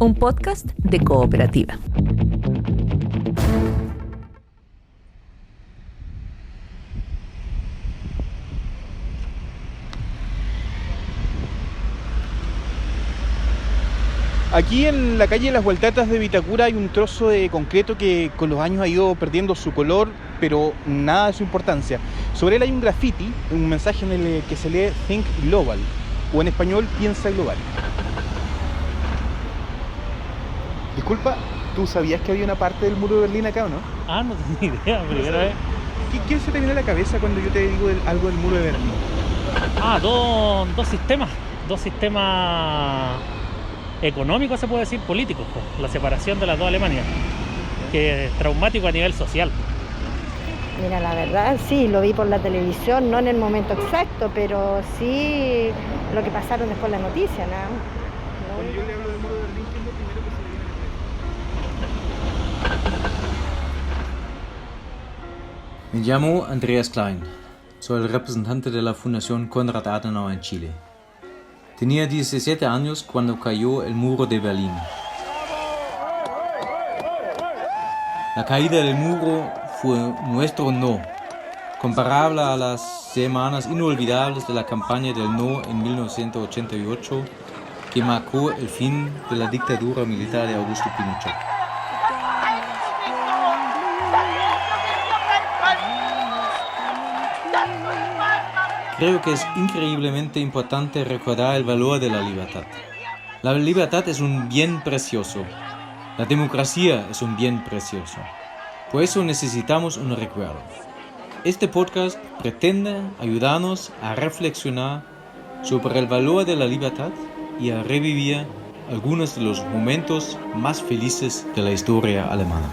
un podcast de Cooperativa. Aquí en la calle Las Vueltatas de Vitacura hay un trozo de concreto que con los años ha ido perdiendo su color, pero nada de su importancia. Sobre él hay un graffiti, un mensaje en el que se lee Think Global, o en español, piensa global. Disculpa, ¿tú sabías que había una parte del muro de Berlín acá o no? No tenía idea, primera vez. ¿Qué se te viene a la cabeza cuando yo te digo algo del muro de Berlín? Dos sistemas económicos, se puede decir, políticos, pues. La separación de las dos Alemanias, que es traumático a nivel social. Mira, la verdad, sí, lo vi por la televisión, no en el momento exacto, pero sí lo que pasaron después de la noticia, ¿no? Cuando yo le hablo del muro de Berlín, ¿qué es lo primero que se le viene a la cabeza? Me llamo Andreas Klein. Soy el representante de la Fundación Konrad Adenauer en Chile. Tenía 17 años cuando cayó el muro de Berlín. La caída del muro fue nuestro no, comparable a las semanas inolvidables de la campaña del no en 1988, que marcó el fin de la dictadura militar de Augusto Pinochet. Creo que es increíblemente importante recordar el valor de la libertad. La libertad es un bien precioso. La democracia es un bien precioso. Por eso necesitamos un recuerdo. Este podcast pretende ayudarnos a reflexionar sobre el valor de la libertad y a revivir algunos de los momentos más felices de la historia alemana.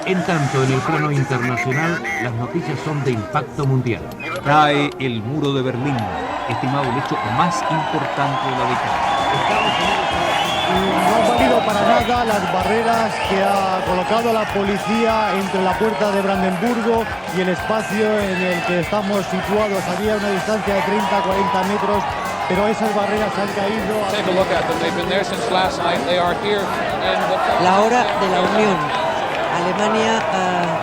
En tanto, en el plano internacional, las noticias son de impacto mundial. Cae el muro de Berlín, estimado el hecho más importante de la década. No han valido para nada las barreras que ha colocado la policía entre la puerta de Brandenburgo y el espacio en el que estamos situados. Había una distancia de 30-40 metros, pero esas barreras han caído. La hora de la unión. Alemania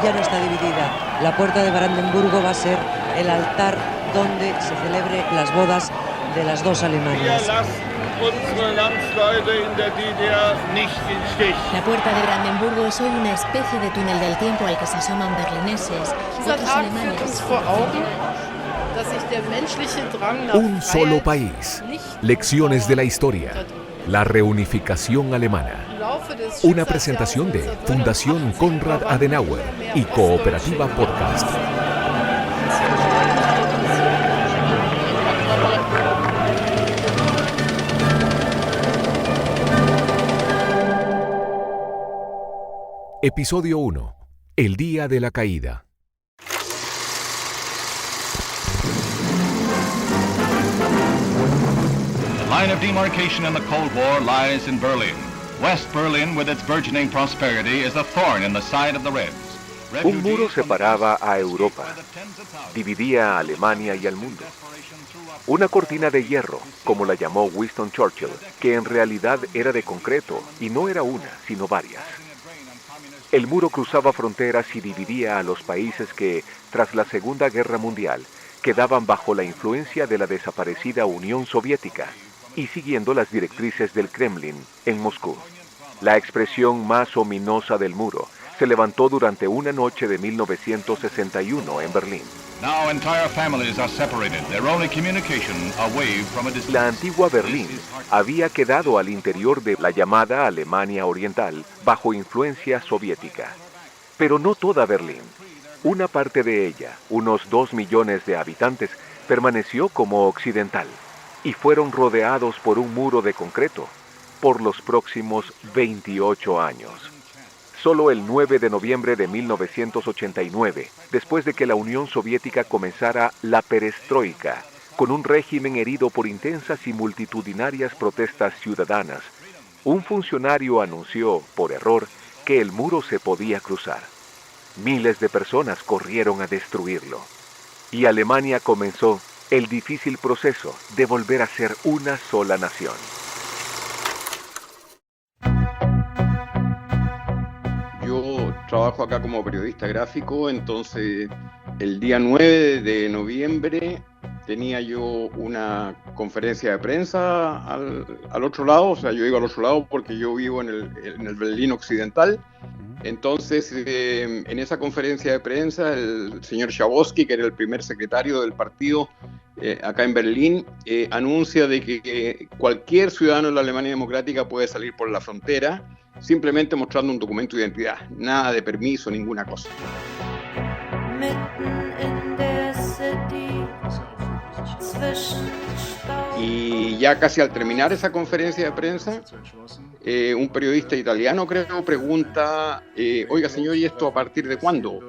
ya no está dividida. La puerta de Brandenburgo va a ser el altar donde se celebre las bodas de las dos Alemanias. La puerta de Brandenburgo es hoy una especie de túnel del tiempo al que se asoman berlineses, otros alemanes. Un solo país. Lecciones de la historia. La reunificación alemana. Una presentación de Fundación Konrad Adenauer y Cooperativa Podcast. Episodio 1. El día de la caída. The line of demarcation in the Cold War lies in Berlin. West Berlin, with its burgeoning prosperity, is a thorn in the side of the Reds. Un muro separaba a Europa, dividía a Alemania y al mundo. Una cortina de hierro, como la llamó Winston Churchill, que en realidad era de concreto y no era una, sino varias. El muro cruzaba fronteras y dividía a los países que, tras la Segunda Guerra Mundial, quedaban bajo la influencia de la desaparecida Unión Soviética y siguiendo las directrices del Kremlin en Moscú. La expresión más ominosa del muro se levantó durante una noche de 1961 en Berlín. La antigua Berlín había quedado al interior de la llamada Alemania Oriental bajo influencia soviética. Pero no toda Berlín. Una parte de ella, unos 2 millones de habitantes, permaneció como occidental y fueron rodeados por un muro de concreto por los próximos 28 años. Solo el 9 de noviembre de 1989, después de que la Unión Soviética comenzara la perestroika, con un régimen herido por intensas y multitudinarias protestas ciudadanas, un funcionario anunció, por error, que el muro se podía cruzar. Miles de personas corrieron a destruirlo. Y Alemania comenzó, el difícil proceso de volver a ser una sola nación. Yo trabajo acá como periodista gráfico, entonces el día 9 de noviembre tenía yo una conferencia de prensa al otro lado, o sea, yo iba al otro lado porque yo vivo en el Berlín Occidental. Entonces, en esa conferencia de prensa, el señor Schabowski, que era el primer secretario del partido acá en Berlín, anuncia de que cualquier ciudadano de la Alemania Democrática puede salir por la frontera, simplemente mostrando un documento de identidad, nada de permiso, ninguna cosa. Y ya casi al terminar esa conferencia de prensa, un periodista italiano, creo, pregunta, oiga señor, ¿y esto a partir de cuándo?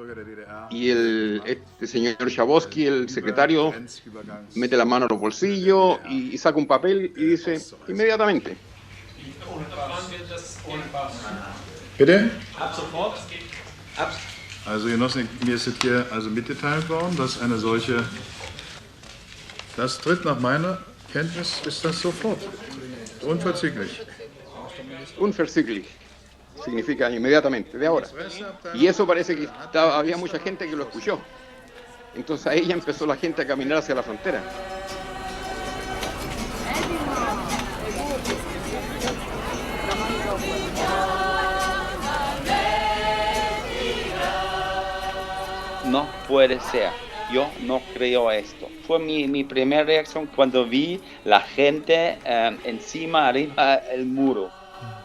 Y este señor Schabowski, el secretario, mete la mano en los bolsillos y saca un papel y dice, inmediatamente. Bitte? Also Genossen, mir ist hier mitgeteilt worden, dass eine solche, das tritt nach meiner Kenntnis, ist das sofort, unverzüglich. Unverzüglich significa inmediatamente, de ahora. Y eso parece que había mucha gente que lo escuchó. Entonces ahí ya empezó la gente a caminar hacia la frontera. No puede ser, yo no creo esto. Fue mi primera reacción cuando vi la gente arriba del muro.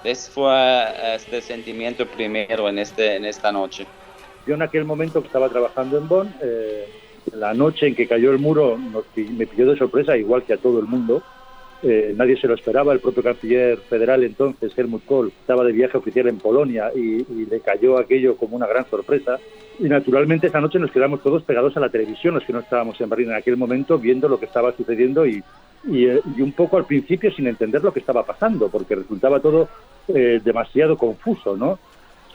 Ese fue este sentimiento primero en esta noche. Yo en aquel momento que estaba trabajando en Bonn, la noche en que cayó el muro me pilló de sorpresa, igual que a todo el mundo. Nadie se lo esperaba. El propio canciller federal entonces, Helmut Kohl, estaba de viaje oficial en Polonia y le cayó aquello como una gran sorpresa. Y naturalmente esa noche nos quedamos todos pegados a la televisión, los que no estábamos en Berlín en aquel momento, viendo lo que estaba sucediendo y un poco al principio sin entender lo que estaba pasando, porque resultaba todo demasiado confuso, ¿no?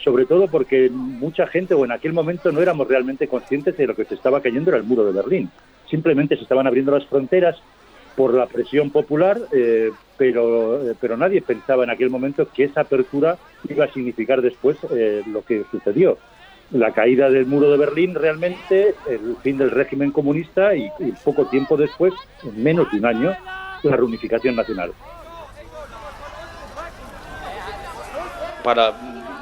Sobre todo porque mucha gente, o en aquel momento no éramos realmente conscientes de lo que se estaba cayendo era el muro de Berlín. Simplemente se estaban abriendo las fronteras por la presión popular, pero nadie pensaba en aquel momento que esa apertura iba a significar después lo que sucedió. La caída del muro de Berlín realmente, el fin del régimen comunista y poco tiempo después, en menos de un año, la reunificación nacional. Para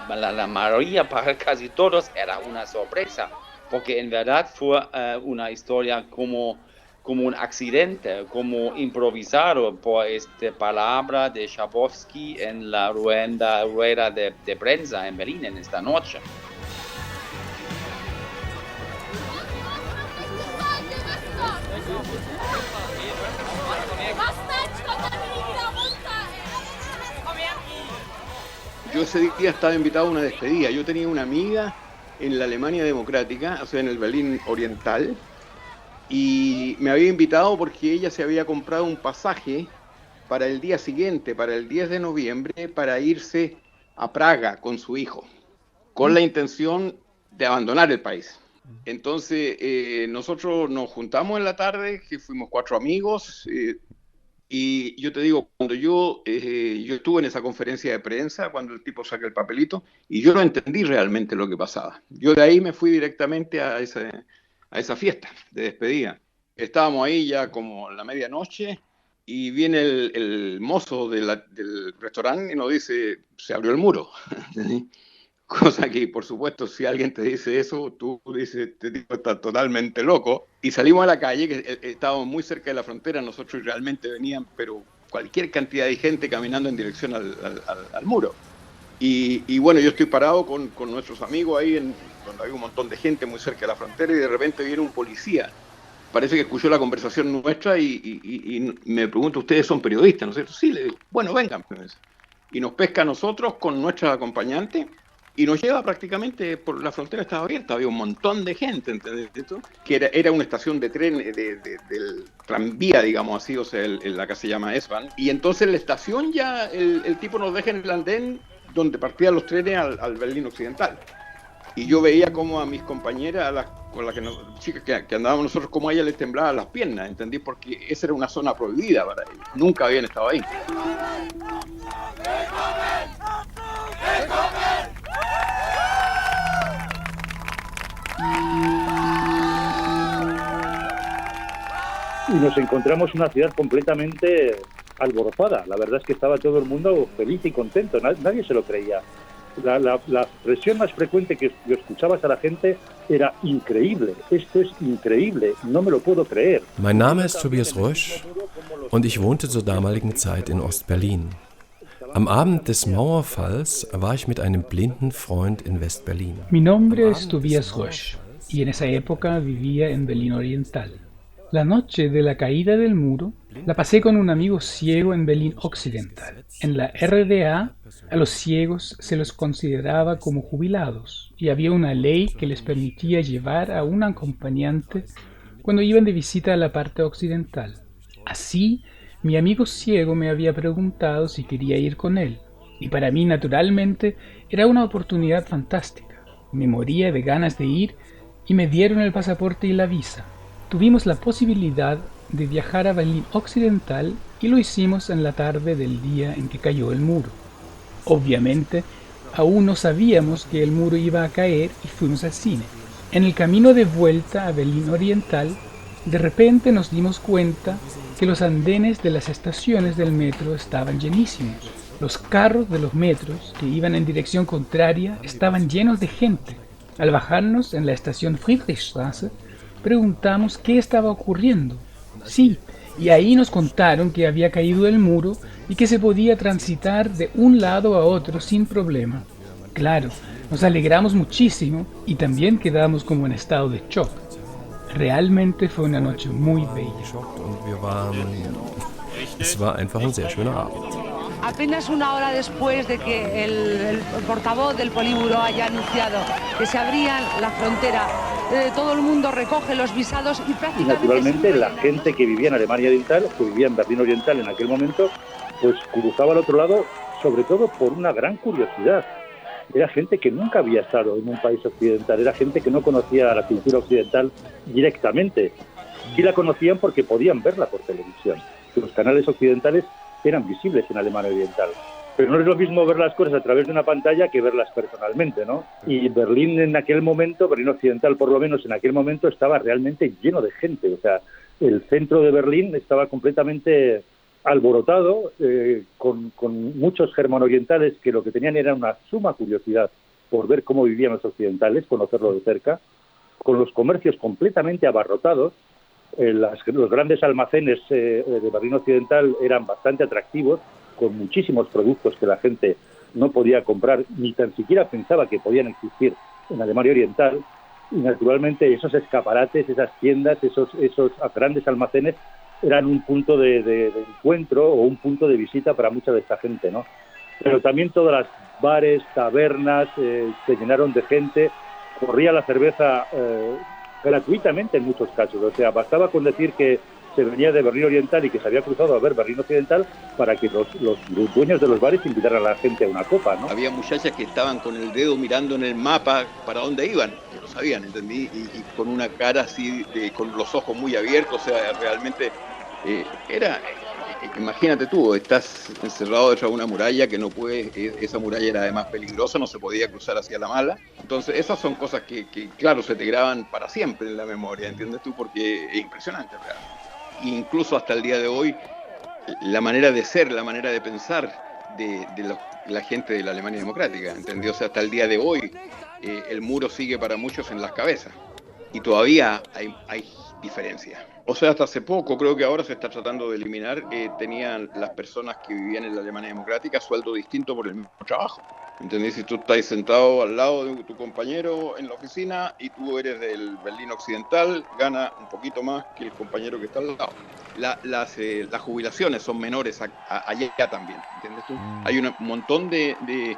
la mayoría, para casi todos, era una sorpresa, porque en verdad fue una historia como un accidente, como improvisado por esta palabra de Schabowski en la rueda de prensa en Berlín en esta noche. Yo ese día estaba invitado a una despedida. Yo tenía una amiga en la Alemania Democrática, o sea, en el Berlín Oriental, y me había invitado porque ella se había comprado un pasaje para el día siguiente, para el 10 de noviembre, para irse a Praga con su hijo, con la intención de abandonar el país. Entonces, nosotros nos juntamos en la tarde, que fuimos 4 amigos, y yo te digo, cuando yo estuve en esa conferencia de prensa, cuando el tipo saca el papelito, y yo no entendí realmente lo que pasaba. Yo de ahí me fui directamente a esa fiesta de despedida. Estábamos ahí ya como la medianoche, y viene el mozo del restaurante y nos dice, se abrió el muro. Cosa que, por supuesto, si alguien te dice eso, tú dices, este tipo está totalmente loco. Y salimos a la calle, que estábamos muy cerca de la frontera, nosotros realmente venían, pero cualquier cantidad de gente caminando en dirección al muro. Y bueno, yo estoy parado con nuestros amigos ahí, donde hay un montón de gente muy cerca de la frontera, y de repente viene un policía. Parece que escuchó la conversación nuestra y me pregunta, ¿ustedes son periodistas, no es cierto? Sí, le digo, bueno, vengan. Y nos pesca a nosotros con nuestra acompañante, y nos lleva prácticamente por la frontera, estaba abierta, había un montón de gente, ¿entendés? Que era una estación de tren, del tranvía, digamos así, o sea, la que se llama S-Bahn. Y entonces en la estación ya el tipo nos deja en el andén donde partían los trenes al Berlín Occidental. Y yo veía como a mis compañeras, a las con la chicas que andábamos nosotros, como a ella les temblaban las piernas, ¿entendí? Porque esa era una zona prohibida para ellos, nunca habían estado ahí. Y nos encontramos una ciudad completamente alborotada. La verdad es que estaba todo el mundo feliz y contento, nadie se lo creía. La expresión más frecuente que escuchabas a la gente era increíble, esto es increíble, no me lo puedo creer. Mein Name ist Tobias Rösch und ich wohnte zur damaligen Zeit in Ostberlin. Am Abend des Mauerfalls war ich mit einem blinden Freund in Westberlin. Mi nombre es Tobias Rösch y en esa época vivía en Berlín Oriental. La noche de la caída del muro la pasé con un amigo ciego en Berlín Occidental. En la RDA, a los ciegos se los consideraba como jubilados y había una ley que les permitía llevar a un acompañante cuando iban de visita a la parte occidental. Así, mi amigo ciego me había preguntado si quería ir con él, y para mí, naturalmente, era una oportunidad fantástica. Me moría de ganas de ir y me dieron el pasaporte y la visa. Tuvimos la posibilidad de viajar a Berlín Occidental y lo hicimos en la tarde del día en que cayó el muro. Obviamente, aún no sabíamos que el muro iba a caer y fuimos al cine. En el camino de vuelta a Berlín Oriental, de repente nos dimos cuenta que los andenes de las estaciones del metro estaban llenísimos. Los carros de los metros que iban en dirección contraria estaban llenos de gente. Al bajarnos en la estación Friedrichstraße, preguntamos qué estaba ocurriendo. Sí, y ahí nos contaron que había caído el muro y que se podía transitar de un lado a otro sin problema. Claro, nos alegramos muchísimo y también quedamos como en estado de shock. Realmente fue una noche muy bella. Es war einfach ein sehr schöner Abend. Apenas una hora después de que el portavoz del Politburó haya anunciado que se abrían la frontera, todo el mundo recoge los visados y prácticamente... Y naturalmente la gente que vivía en Alemania Oriental, que vivía en Berlín Oriental en aquel momento, pues cruzaba al otro lado, sobre todo por una gran curiosidad. Era gente que nunca había estado en un país occidental, era gente que no conocía la cultura occidental directamente. Sí la conocían porque podían verla por televisión. Los canales occidentales eran visibles en Alemania Oriental. Pero no es lo mismo ver las cosas a través de una pantalla que verlas personalmente, ¿no? Y Berlín en aquel momento, Berlín Occidental por lo menos en aquel momento, estaba realmente lleno de gente. O sea, el centro de Berlín estaba completamente alborotado, con muchos germano-orientales que lo que tenían era una suma curiosidad por ver cómo vivían los occidentales, conocerlo de cerca, con los comercios completamente abarrotados. Los grandes almacenes de Berlín Occidental eran bastante atractivos, con muchísimos productos que la gente no podía comprar, ni tan siquiera pensaba que podían existir en Alemania Oriental, y naturalmente esos escaparates, esas tiendas, esos grandes almacenes eran un punto de encuentro o un punto de visita para mucha de esta gente, ¿no? Pero también todas las bares, tabernas se llenaron de gente, corría la cerveza gratuitamente en muchos casos, o sea, bastaba con decir que se venía de Berlín Oriental y que se había cruzado a ver Berlín Occidental para que los dueños de los bares invitaran a la gente a una copa, ¿no? Había muchachas que estaban con el dedo mirando en el mapa para dónde iban, que lo sabían, ¿entendí? Y con una cara así, con los ojos muy abiertos, o sea, realmente imagínate tú, estás encerrado detrás de una muralla que no puedes, esa muralla era además peligrosa, no se podía cruzar hacia la mala. Entonces esas son cosas que claro, se te graban para siempre en la memoria, ¿entiendes tú? Porque es impresionante, ¿verdad? Incluso hasta el día de hoy, la manera de ser, la manera de pensar de la gente de la Alemania Democrática, ¿entendió? O sea, hasta el día de hoy el muro sigue para muchos en las cabezas y todavía hay diferencias. O sea, hasta hace poco, creo que ahora se está tratando de eliminar, tenían las personas que vivían en la Alemania Democrática sueldo distinto por el mismo trabajo. ¿Entendés? Si tú estás sentado al lado de tu compañero en la oficina y tú eres del Berlín Occidental, gana un poquito más que el compañero que está al lado. Las jubilaciones son menores allá también, ¿entiendes tú? Hay un montón de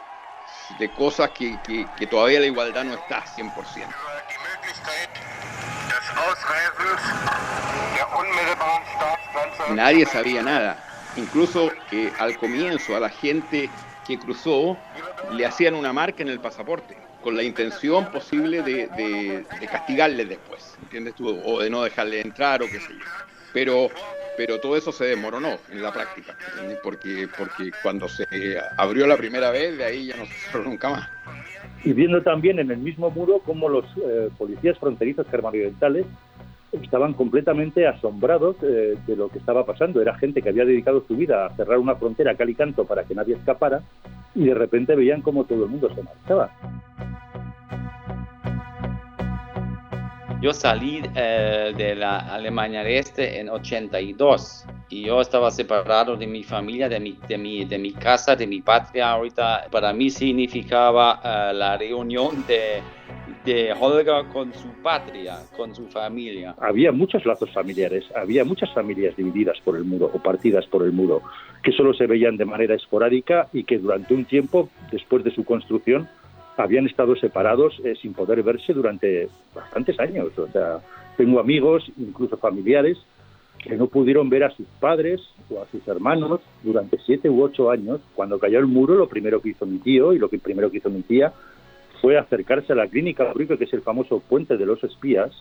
cosas que todavía la igualdad no está 100%. Nadie sabía nada. Incluso al comienzo a la gente que cruzó le hacían una marca en el pasaporte con la intención posible de castigarles después, ¿entiendes tú? O de no dejarles entrar o qué sé yo. Pero todo eso se desmoronó en la práctica, ¿entiendes? Porque cuando se abrió la primera vez, de ahí ya no se cerró nunca más. Y viendo también en el mismo muro cómo los policías fronterizos germano-orientales estaban completamente asombrados de lo que estaba pasando. Era gente que había dedicado su vida a cerrar una frontera a cal y canto para que nadie escapara, y de repente veían cómo todo el mundo se marchaba. Yo salí de la Alemania Este en 82 y yo estaba separado de mi familia, de mi casa, de mi patria. Ahorita para mí significaba la reunión de Holger con su patria, con su familia. Había muchos lazos familiares, había muchas familias divididas por el muro o partidas por el muro, que solo se veían de manera esporádica y que durante un tiempo, después de su construcción, habían estado separados sin poder verse durante bastantes años. O sea, tengo amigos, incluso familiares, que no pudieron ver a sus padres o a sus hermanos durante 7 u 8 años. Cuando cayó el muro, lo primero que hizo mi tío y lo que primero que hizo mi tía fue acercarse a la clínica Bruegel, que es el famoso puente de los espías,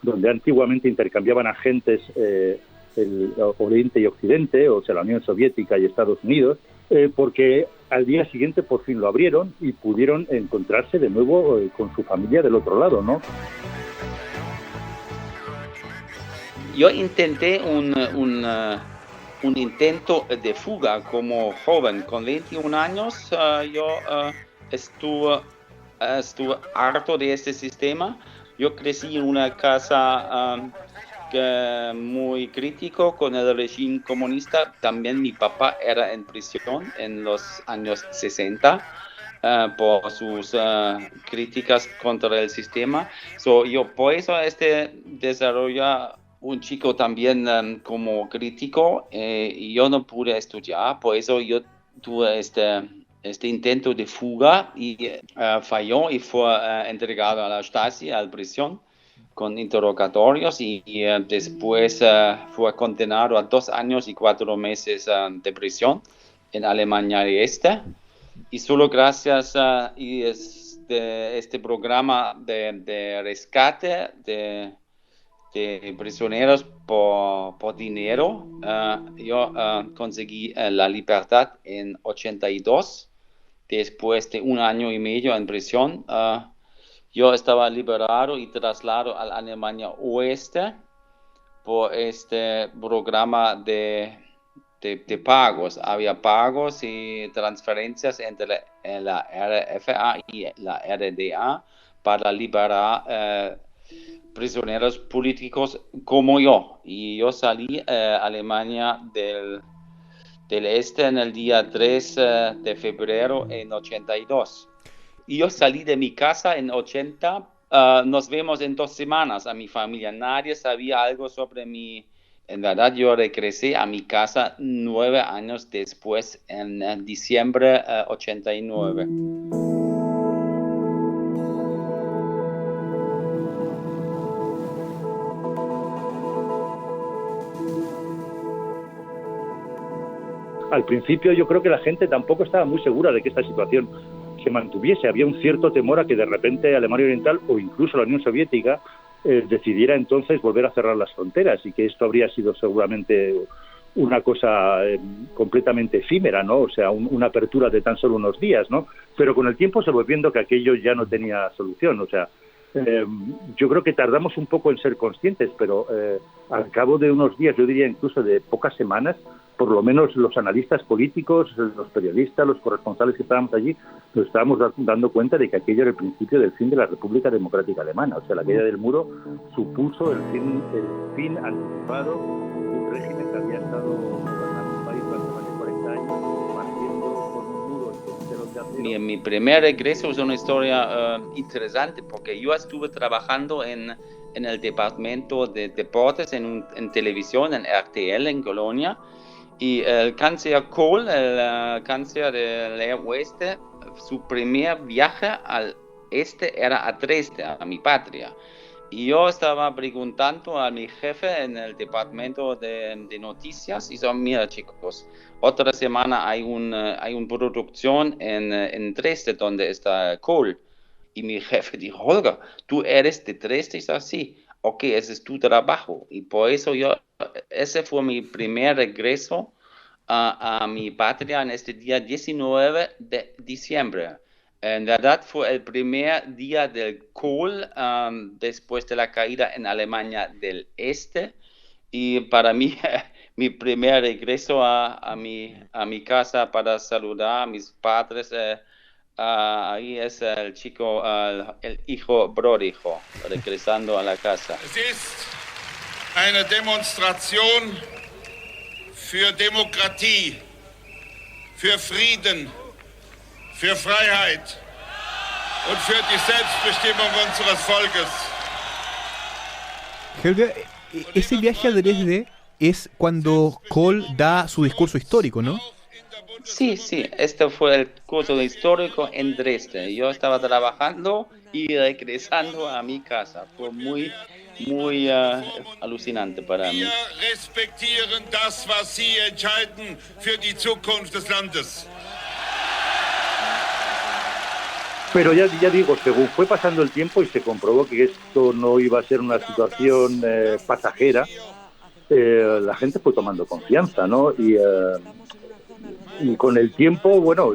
donde antiguamente intercambiaban agentes el Oriente y Occidente, o sea, la Unión Soviética y Estados Unidos, porque al día siguiente por fin lo abrieron y pudieron encontrarse de nuevo con su familia del otro lado, ¿no? Yo intenté un intento de fuga como joven. Con 21 años yo estuve harto de este sistema. Yo crecí en una casa muy crítico con el régimen comunista. También mi papá era en prisión en los años 60 por sus críticas contra el sistema. Yo por eso desarrollé un chico también como crítico y yo no pude estudiar. Por eso yo tuve este intento de fuga y falló y fue entregado a la Stasi, a la prisión, con interrogatorios y después fue condenado a 2 años y 4 meses de prisión en Alemania Este. Y solo gracias a este programa de rescate de prisioneros por dinero, yo conseguí la libertad en 82, después de 1 año y medio en prisión. Yo estaba liberado y trasladado a la Alemania Oeste por este programa de pagos. Había pagos y transferencias entre la RFA y la RDA para liberar prisioneros políticos como yo. Y yo salí a Alemania del Este en el día 3 de febrero en 82. Y yo salí de mi casa en 80. Nos vemos en 2 semanas a mi familia. Nadie sabía algo sobre mí. En verdad, yo regresé a mi casa 9 años después, en diciembre 89. Al principio yo creo que la gente tampoco estaba muy segura de que esta situación se mantuviese. Había un cierto temor a que de repente Alemania Oriental o incluso la Unión Soviética decidiera entonces volver a cerrar las fronteras, y que esto habría sido seguramente una cosa completamente efímera, ¿no? O sea, una apertura de tan solo unos días, ¿no? Pero con el tiempo se fue viendo que aquello ya no tenía solución. O sea, yo creo que tardamos un poco en ser conscientes, pero al cabo de unos días, yo diría incluso de pocas semanas, por lo menos los analistas políticos, los periodistas, los corresponsales que estábamos allí, nos estábamos dando cuenta de que aquello era el principio del fin de la República Democrática Alemana. O sea, la caída del muro supuso el fin anticipado de un régimen que había estado gobernando un país durante más de 40 años, partiendo con un muro de acero. Mi primer regreso es una historia interesante, porque yo estuve trabajando en el departamento de deportes en televisión, en RTL, en Colonia. Y el canciller Kohl, el canciller del Oeste, su primer viaje al este era a Dresde, a mi patria. Y yo estaba preguntando a mi jefe en el departamento de noticias, y son, mira chicos, otra semana hay una producción en Dresde donde está Kohl. Y mi jefe dijo, Holger, tú eres de Dresde, es así. Ok, ese es tu trabajo. Y por eso ese fue mi primer regreso a mi patria en este día 19 de diciembre. En verdad fue el primer día del Kohl después de la caída en Alemania del Este. Y para mí, mi primer regreso a mi casa para saludar a mis padres, ahí es el chico, el hijo Brodijo, regresando a la casa. Es ist eine Demonstration für Demokratie, für Frieden, für Freiheit und für die Selbstbestimmung unseres Volkes. Helga, ese viaje a Dresde es cuando Kohl da su discurso histórico, ¿no? Sí, este fue el curso histórico en Dresde. Yo estaba trabajando y regresando a mi casa. Fue muy alucinante para mí. Wir respektieren das, was Sie entscheiden für die Zukunft des Landes. Pero ya digo, según fue pasando el tiempo y se comprobó que esto no iba a ser una situación pasajera, la gente fue tomando confianza, ¿no? Y con el tiempo, bueno,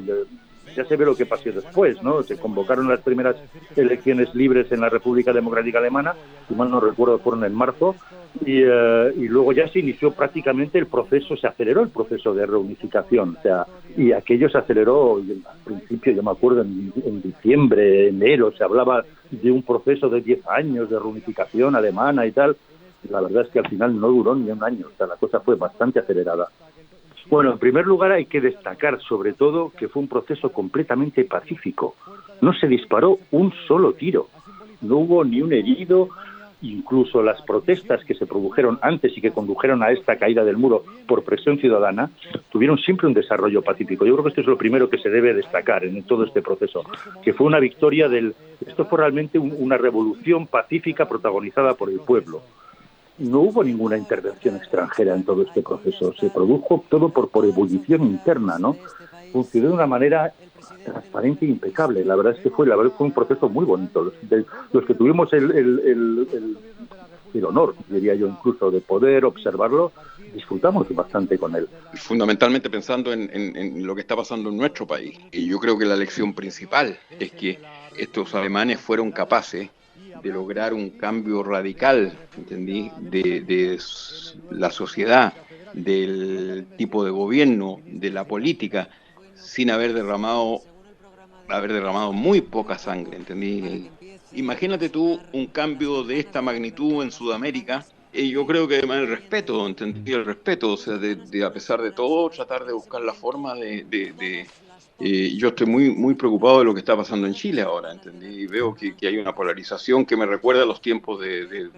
ya se ve lo que pasó después, ¿no? Se convocaron las primeras elecciones libres en la República Democrática Alemana, si mal no recuerdo, fueron en marzo, y luego ya se inició prácticamente el proceso, se aceleró el proceso de reunificación, o sea, y aquello se aceleró al principio, yo me acuerdo, en diciembre, enero, se hablaba de un proceso de 10 años de reunificación alemana y tal. La verdad es que al final no duró ni un año, o sea, la cosa fue bastante acelerada. Bueno, en primer lugar hay que destacar sobre todo que fue un proceso completamente pacífico. No se disparó un solo tiro, no hubo ni un herido. Incluso las protestas que se produjeron antes y que condujeron a esta caída del muro por presión ciudadana tuvieron siempre un desarrollo pacífico. Yo creo que esto es lo primero que se debe destacar en todo este proceso, que fue una victoria esto fue realmente una revolución pacífica protagonizada por el pueblo. No hubo ninguna intervención extranjera en todo este proceso, se produjo todo por ebullición interna, ¿no? Funcionó de una manera transparente e impecable. La verdad es que fue un proceso muy bonito. Los que tuvimos el honor, diría yo, incluso de poder observarlo, disfrutamos bastante con él. Fundamentalmente pensando en lo que está pasando en nuestro país. Y yo creo que la lección principal es que estos alemanes fueron capaces de lograr un cambio radical, ¿entendí?, de la sociedad, del tipo de gobierno, de la política, sin haber derramado muy poca sangre, ¿entendí? Imagínate tú un cambio de esta magnitud en Sudamérica, y yo creo que el respeto, ¿entendí? El respeto, o sea, de a pesar de todo, tratar de buscar la forma yo estoy muy preocupado de lo que está pasando en Chile ahora, ¿entendí? Y veo que hay una polarización que me recuerda a los tiempos de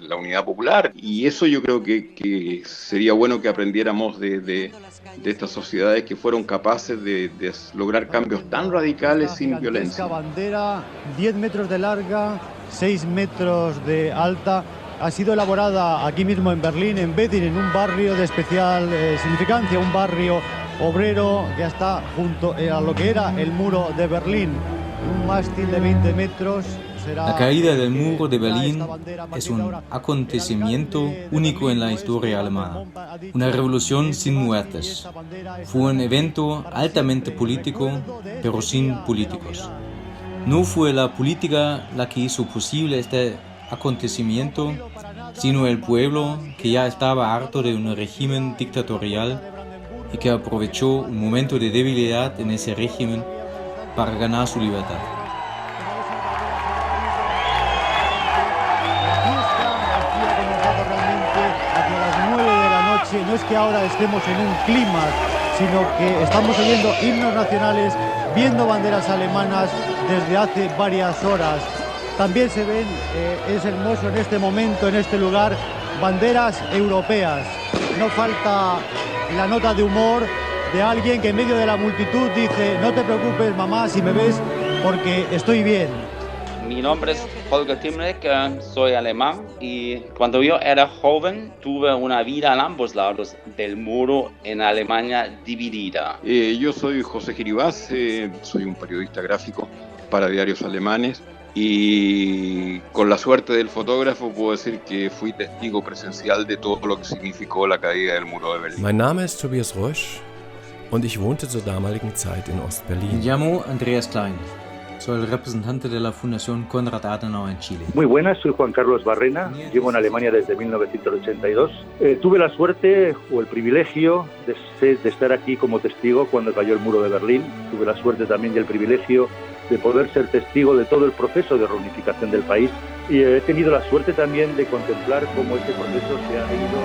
la Unidad Popular, y eso yo creo que sería bueno que aprendiéramos de estas sociedades que fueron capaces de lograr cambios tan radicales sin violencia. Esta bandera, 10 metros de larga, 6 metros de alta, ha sido elaborada aquí mismo en Berlín, en Wedding, en un barrio de especial significancia, un barrio obrero que está junto a lo que era el muro de Berlín, un mástil de 20 metros. La caída del muro de Berlín es un acontecimiento único en la historia alemana, una revolución sin muertes. Fue un evento altamente político, pero sin políticos. No fue la política la que hizo posible este acontecimiento, sino el pueblo que ya estaba harto de un régimen dictatorial y que aprovechó un momento de debilidad en ese régimen para ganar su libertad. No es que ahora estemos en un clima, sino que estamos oyendo himnos nacionales, viendo banderas alemanas desde hace varias horas. También se ven, es hermoso en este momento, en este lugar, banderas europeas. No falta la nota de humor de alguien que en medio de la multitud dice: no te preocupes, mamá, si me ves, porque estoy bien. Mi nombre es Holger Timrek, soy alemán, y cuando yo era joven tuve una vida a ambos lados del muro en Alemania dividida. Yo soy José Giribás, soy un periodista gráfico para diarios alemanes y con la suerte del fotógrafo puedo decir que fui testigo presencial de todo lo que significó la caída del muro de Berlín. Mein Name ist Tobias Rösch und ich wohnte zur damaligen Zeit in Ostberlin. Me llamo Andreas Klein. Soy el representante de la Fundación Konrad Adenauer en Chile. Muy buenas, soy Juan Carlos Barrena, llevo en Alemania desde 1982. Tuve la suerte o el privilegio de estar aquí como testigo cuando cayó el muro de Berlín. Tuve la suerte también y el privilegio de poder ser testigo de todo el proceso de reunificación del país. Y he tenido la suerte también de contemplar cómo ese proceso se ha ido...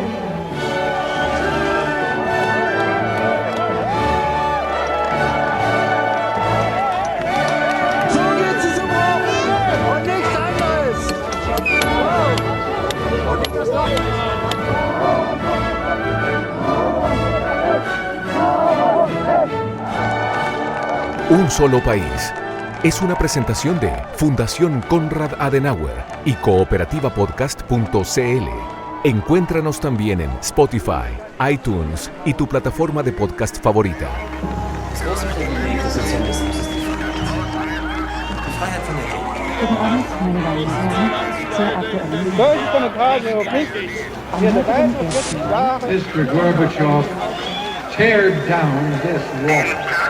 Un solo país. Es una presentación de Fundación Konrad Adenauer y cooperativapodcast.cl. Encuéntranos también en Spotify, iTunes y tu plataforma de podcast favorita. Mr. Gorbachev, tear down this wall.